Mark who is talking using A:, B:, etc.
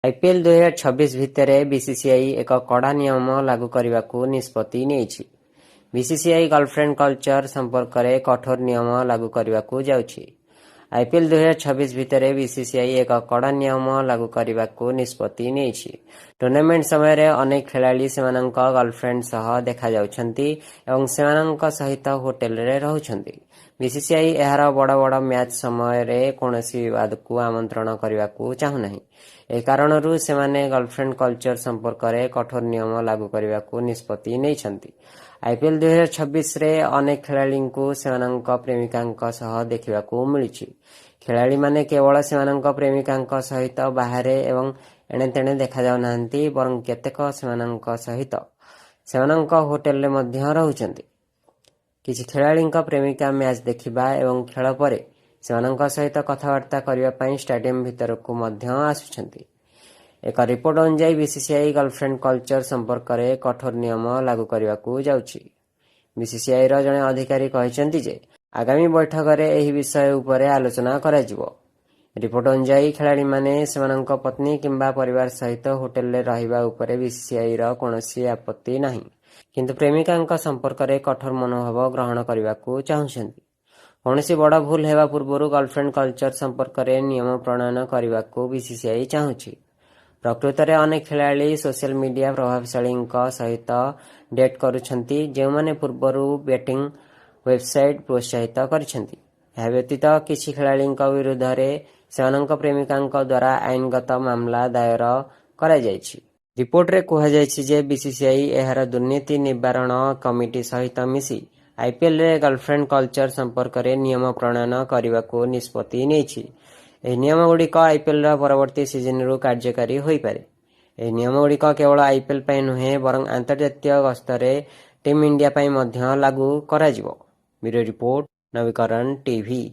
A: IPL 2026 भितर BCCI एक कड़ा नियम लागू करने को निष्पत्ति नहीं। बीसीसीआई गर्लफ्रेंड कल्चर संपर्क में कठोर नियम लागू करने को जाउछि। आईपीएल 2026 भितर बीसीसीआई एक कड़ा नियम लागू करने को निष्पत्ति नहीं। टूर्नामेंट समय अनेक खिलाड़ी सेमानंक गर्लफ्रेंड सह देखा जाउछंती एवं सेमानंक सहित होटेल रे रहुछंती। बीसीसीआई एहार बड़ बड़ मैच समय कौनसी विवाद को आमंत्रण करने को चाहुनाही। ए कारणरू सेमाने गर्लफ्रेंड कल्चर संपर्क में कठोर नियम लागू करने को निष्पत्ति नहीं। आईपीएल 2026 रे अनेक खिलाड़ी को सेमानंक प्रेमिका सह देखा मिलुछि। खिलाड़ी माने केवल सेमानंक प्रेमिका सहित बाहर एवं एणे तेणे देखा जाउनाहांती, बरं केतेक सेमानंक सहित सेमानंक होटेल रे मध्य रहुछंती। किछि खिलाड़ी प्रेमिका मैच देखिबा एवं खेल परे सेमानंक सहित कथबार्ता करने ପାଇଁ स्टेडियम भीतर को मध्य आसुछंती। एक रिपोर्ट अनुसार बीसीसीआई गर्लफ्रेंड कल्चर संपर्क में कठोर नियम लागू करने को जाउछि। बीसीसीआई रो जने अधिकारी कहिसेंती जे आगामी बैठक में एही विषय उपरे आलोचना कराजिवो। रिपोर्ट अनुसार खिलाड़ी माने सेमानंक पत्नी किंबा परिवार सहित होटेल रे रहिबा उपरे बीसीसीआई रो कोनोसी आपत्ति नाही, किंतु प्रेमिका संपर्क में कठोर मनोभाव ग्रहण करने को चाहुछंती। कौनसी बड़ भूल हेबा पूर्व गर्लफ्रेंड कल्चर संपर्क में नियम प्रणयन करने को बीसीसीआई चाहुछि। प्रकृत में अनेक खिलाड़ी सोशल मीडिया प्रभावशाली सहित डेट करुछंती, जो माने पूर्व बेटिंग वेबसाइट प्रोत्साहित करिसेंती। यह व्यतीत किछि खिलाड़ी विरुद्ध में सेमानंक प्रेमिका द्वारा आईनगत मामला दायर करा जायछि। रिपोर्ट रे कहा जायछि जे बीसीसीआई एहार दुर्नीति निवारण कमिटी सहित मिसी आईपीएल रे गर्लफ्रेंड कल्चर संपर्क में नियम प्रणयन करने को निष्पत्ति नहीं। यह नियम गुड़िक आईपीएल परवर्ती सीजन रु कार्यकारी हो पारे। यह नियम गुड़िक केवल आईपीएल पर नुहे बरं अंतर्जातीय गस्तरे टीम इंडिया पर लागू करा जिवो। ब्यूरो रिपोर्ट, नवीकरण टीवी।